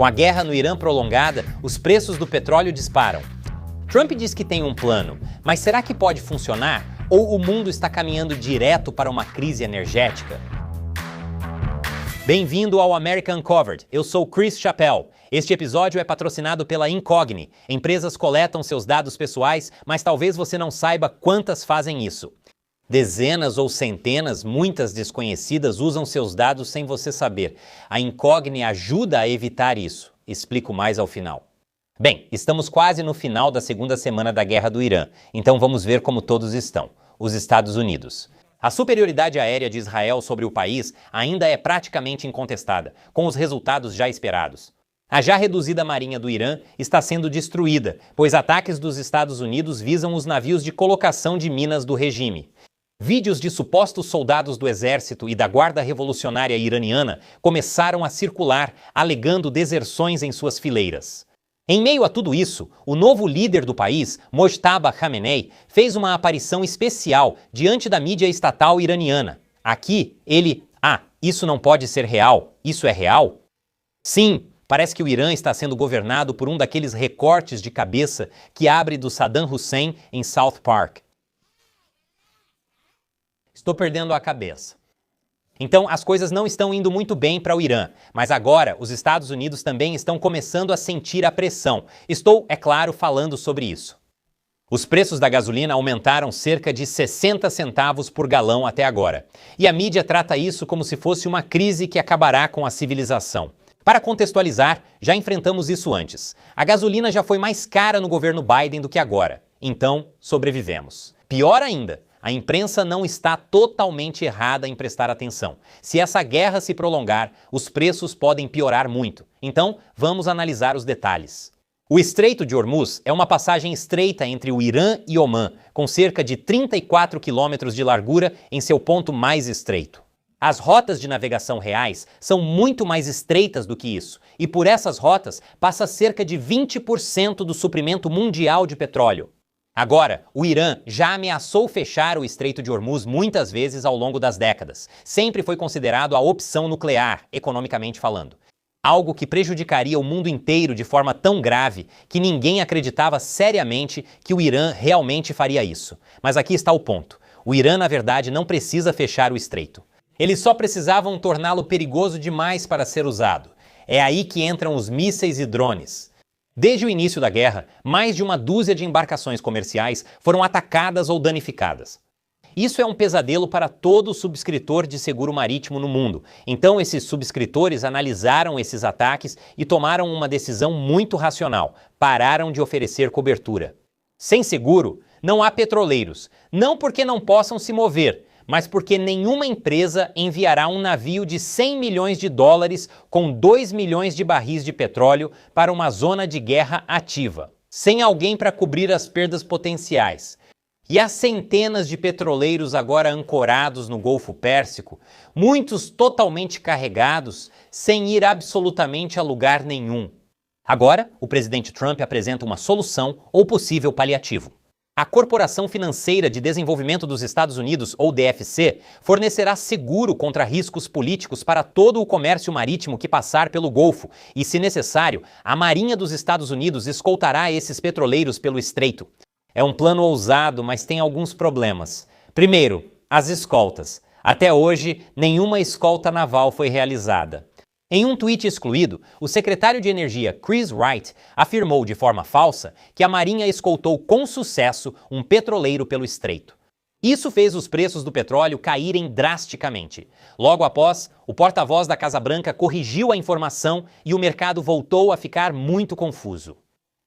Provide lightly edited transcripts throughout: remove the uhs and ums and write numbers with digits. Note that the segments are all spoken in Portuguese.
Com a guerra no Irã prolongada, os preços do petróleo disparam. Trump diz que tem um plano, mas será que pode funcionar? Ou o mundo está caminhando direto para uma crise energética? Bem-vindo ao America Uncovered. Eu sou Chris Chappell. Este episódio é patrocinado pela Incogni. Empresas coletam seus dados pessoais, mas talvez você não saiba quantas fazem isso. Dezenas ou centenas, muitas desconhecidas, usam seus dados sem você saber. A Incogni ajuda a evitar isso. Explico mais ao final. Bem, estamos quase no final da segunda semana da guerra do Irã, então vamos ver como todos estão. Os Estados Unidos. A superioridade aérea de Israel sobre o país ainda é praticamente incontestada, com os resultados já esperados. A já reduzida marinha do Irã está sendo destruída, pois ataques dos Estados Unidos visam os navios de colocação de minas do regime. Vídeos de supostos soldados do exército e da Guarda Revolucionária Iraniana começaram a circular, alegando deserções em suas fileiras. Em meio a tudo isso, o novo líder do país, Mojtaba Khamenei, fez uma aparição especial diante da mídia estatal iraniana. Aqui, ele... isso não pode ser real. Isso é real? Sim, parece que o Irã está sendo governado por um daqueles recortes de cabeça que abre do Saddam Hussein em South Park. Estou perdendo a cabeça. Então, as coisas não estão indo muito bem para o Irã, mas agora os Estados Unidos também estão começando a sentir a pressão. Estou, é claro, falando sobre isso. Os preços da gasolina aumentaram cerca de 60 centavos por galão até agora. E a mídia trata isso como se fosse uma crise que acabará com a civilização. Para contextualizar, já enfrentamos isso antes. A gasolina já foi mais cara no governo Biden do que agora. Então, sobrevivemos. Pior ainda, a imprensa não está totalmente errada em prestar atenção. Se essa guerra se prolongar, os preços podem piorar muito. Então, vamos analisar os detalhes. O Estreito de Hormuz é uma passagem estreita entre o Irã e Omã, com cerca de 34 quilômetros de largura em seu ponto mais estreito. As rotas de navegação reais são muito mais estreitas do que isso, e por essas rotas passa cerca de 20% do suprimento mundial de petróleo. Agora, o Irã já ameaçou fechar o Estreito de Hormuz muitas vezes ao longo das décadas. Sempre foi considerado a opção nuclear, economicamente falando. Algo que prejudicaria o mundo inteiro de forma tão grave que ninguém acreditava seriamente que o Irã realmente faria isso. Mas aqui está o ponto. O Irã, na verdade, não precisa fechar o estreito. Eles só precisavam torná-lo perigoso demais para ser usado. É aí que entram os mísseis e drones. Desde o início da guerra, mais de uma dúzia de embarcações comerciais foram atacadas ou danificadas. Isso é um pesadelo para todo subscritor de seguro marítimo no mundo. Então esses subscritores analisaram esses ataques e tomaram uma decisão muito racional. Pararam de oferecer cobertura. Sem seguro, não há petroleiros. Não porque não possam se mover, mas porque nenhuma empresa enviará um navio de 100 milhões de dólares com 2 milhões de barris de petróleo para uma zona de guerra ativa, sem alguém para cobrir as perdas potenciais. E há centenas de petroleiros agora ancorados no Golfo Pérsico, muitos totalmente carregados, sem ir absolutamente a lugar nenhum. Agora, o presidente Trump apresenta uma solução ou possível paliativo. A Corporação Financeira de Desenvolvimento dos Estados Unidos, ou DFC, fornecerá seguro contra riscos políticos para todo o comércio marítimo que passar pelo Golfo e, se necessário, a Marinha dos Estados Unidos escoltará esses petroleiros pelo estreito. É um plano ousado, mas tem alguns problemas. Primeiro, as escoltas. Até hoje, nenhuma escolta naval foi realizada. Em um tweet excluído, o secretário de Energia Chris Wright afirmou de forma falsa que a Marinha escoltou com sucesso um petroleiro pelo estreito. Isso fez os preços do petróleo caírem drasticamente. Logo após, o porta-voz da Casa Branca corrigiu a informação e o mercado voltou a ficar muito confuso.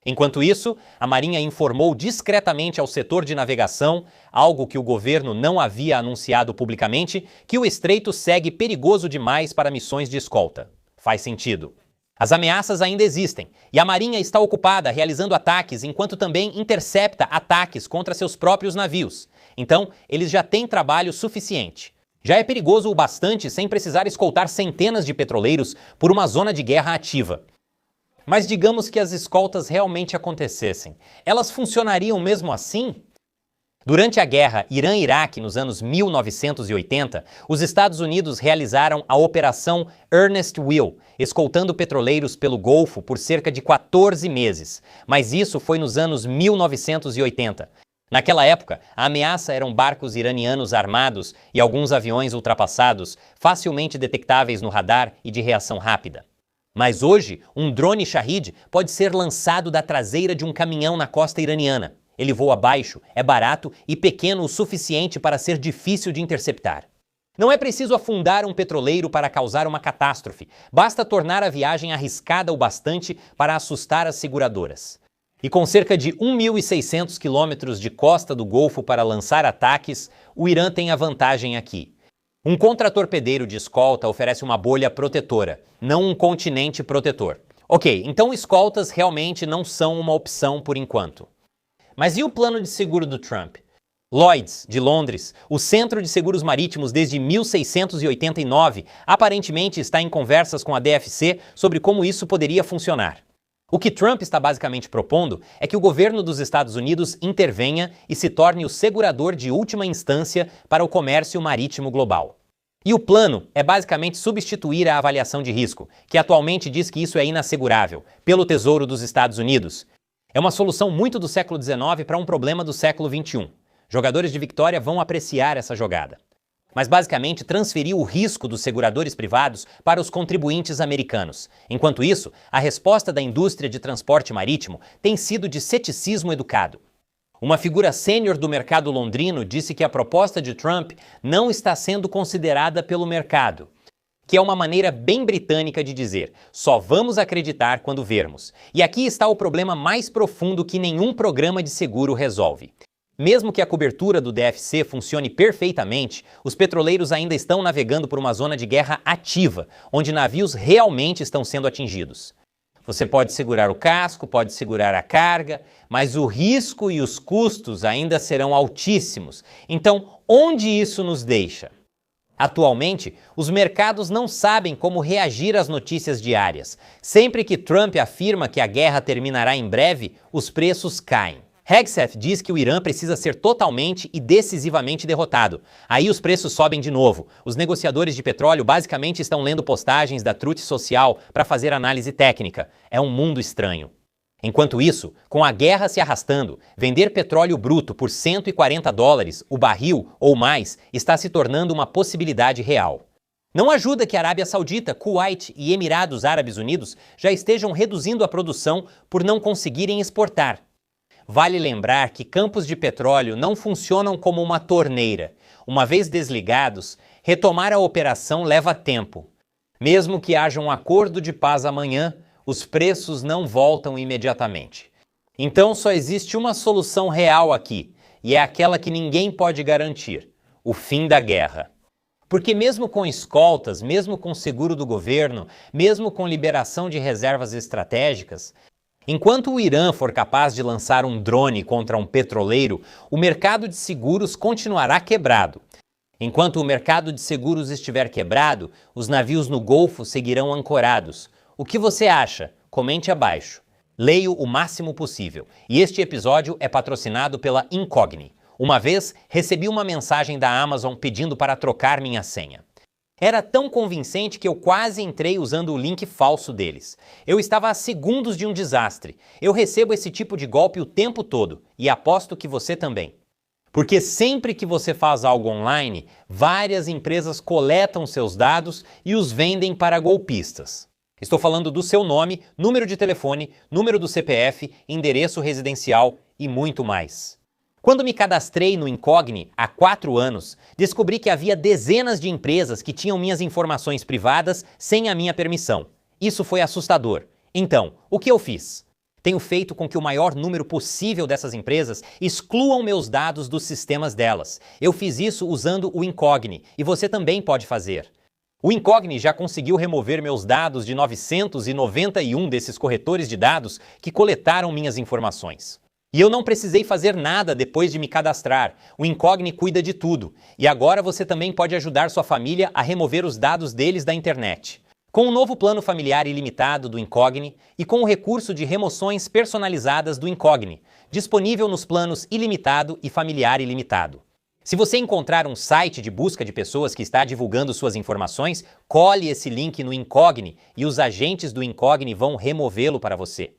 Enquanto isso, a Marinha informou discretamente ao setor de navegação, algo que o governo não havia anunciado publicamente, que o estreito segue perigoso demais para missões de escolta. Faz sentido. As ameaças ainda existem, e a Marinha está ocupada realizando ataques enquanto também intercepta ataques contra seus próprios navios. Então, eles já têm trabalho suficiente. Já é perigoso o bastante sem precisar escoltar centenas de petroleiros por uma zona de guerra ativa. Mas digamos que as escoltas realmente acontecessem. Elas funcionariam mesmo assim? Durante a guerra Irã-Iraque nos anos 1980, os Estados Unidos realizaram a Operação Earnest Will, escoltando petroleiros pelo Golfo por cerca de 14 meses. Mas isso foi nos anos 1980. Naquela época, a ameaça eram barcos iranianos armados e alguns aviões ultrapassados, facilmente detectáveis no radar e de reação rápida. Mas hoje, um drone Shahed pode ser lançado da traseira de um caminhão na costa iraniana. Ele voa baixo, é barato e pequeno o suficiente para ser difícil de interceptar. Não é preciso afundar um petroleiro para causar uma catástrofe. Basta tornar a viagem arriscada o bastante para assustar as seguradoras. E com cerca de 1.600 quilômetros de costa do Golfo para lançar ataques, o Irã tem a vantagem aqui. Um contratorpedeiro de escolta oferece uma bolha protetora, não um continente protetor. Ok, então escoltas realmente não são uma opção por enquanto. Mas e o plano de seguro do Trump? Lloyd's, de Londres, o Centro de Seguros Marítimos desde 1689, aparentemente está em conversas com a DFC sobre como isso poderia funcionar. O que Trump está basicamente propondo é que o governo dos Estados Unidos intervenha e se torne o segurador de última instância para o comércio marítimo global. E o plano é basicamente substituir a avaliação de risco, que atualmente diz que isso é inassegurável, pelo Tesouro dos Estados Unidos. É uma solução muito do século XIX para um problema do século XXI. Jogadores de Victória vão apreciar essa jogada. Mas basicamente transferiu o risco dos seguradores privados para os contribuintes americanos. Enquanto isso, a resposta da indústria de transporte marítimo tem sido de ceticismo educado. Uma figura sênior do mercado londrino disse que a proposta de Trump não está sendo considerada pelo mercado, que é uma maneira bem britânica de dizer, só vamos acreditar quando vermos. E aqui está o problema mais profundo que nenhum programa de seguro resolve. Mesmo que a cobertura do DFC funcione perfeitamente, os petroleiros ainda estão navegando por uma zona de guerra ativa, onde navios realmente estão sendo atingidos. Você pode segurar o casco, pode segurar a carga, mas o risco e os custos ainda serão altíssimos. Então, onde isso nos deixa? Atualmente, os mercados não sabem como reagir às notícias diárias. Sempre que Trump afirma que a guerra terminará em breve, os preços caem. Hegseth diz que o Irã precisa ser totalmente e decisivamente derrotado. Aí os preços sobem de novo. Os negociadores de petróleo basicamente estão lendo postagens da Truth Social para fazer análise técnica. É um mundo estranho. Enquanto isso, com a guerra se arrastando, vender petróleo bruto por $140 o barril ou mais está se tornando uma possibilidade real. Não ajuda que a Arábia Saudita, Kuwait e Emirados Árabes Unidos já estejam reduzindo a produção por não conseguirem exportar. Vale lembrar que campos de petróleo não funcionam como uma torneira. Uma vez desligados, retomar a operação leva tempo. Mesmo que haja um acordo de paz amanhã, os preços não voltam imediatamente. Então só existe uma solução real aqui, e é aquela que ninguém pode garantir: o fim da guerra. Porque mesmo com escoltas, mesmo com seguro do governo, mesmo com liberação de reservas estratégicas, enquanto o Irã for capaz de lançar um drone contra um petroleiro, o mercado de seguros continuará quebrado. Enquanto o mercado de seguros estiver quebrado, os navios no Golfo seguirão ancorados. O que você acha? Comente abaixo. Leio o máximo possível. E este episódio é patrocinado pela Incogni. Uma vez, recebi uma mensagem da Amazon pedindo para trocar minha senha. Era tão convincente que eu quase entrei usando o link falso deles. Eu estava a segundos de um desastre. Eu recebo esse tipo de golpe o tempo todo e aposto que você também. Porque sempre que você faz algo online, várias empresas coletam seus dados e os vendem para golpistas. Estou falando do seu nome, número de telefone, número do CPF, endereço residencial e muito mais. Quando me cadastrei no Incogni há 4 anos, descobri que havia dezenas de empresas que tinham minhas informações privadas sem a minha permissão. Isso foi assustador. Então, o que eu fiz? Tenho feito com que o maior número possível dessas empresas excluam meus dados dos sistemas delas. Eu fiz isso usando o Incogni e você também pode fazer. O Incogni já conseguiu remover meus dados de 991 desses corretores de dados que coletaram minhas informações. E eu não precisei fazer nada depois de me cadastrar. O Incogni cuida de tudo. E agora você também pode ajudar sua família a remover os dados deles da internet. Com o novo plano familiar ilimitado do Incogni e com o recurso de remoções personalizadas do Incogni, disponível nos planos ilimitado e familiar ilimitado. Se você encontrar um site de busca de pessoas que está divulgando suas informações, cole esse link no Incogni e os agentes do Incogni vão removê-lo para você.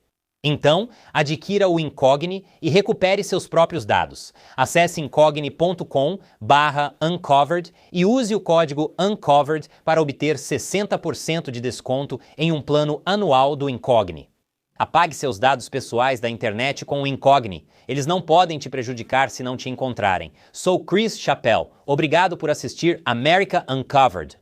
Então, adquira o Incogni e recupere seus próprios dados. Acesse incogni.com/uncovered e use o código UNCOVERED para obter 60% de desconto em um plano anual do Incogni. Apague seus dados pessoais da internet com o Incogni. Eles não podem te prejudicar se não te encontrarem. Sou Chris Chappell. Obrigado por assistir America Uncovered.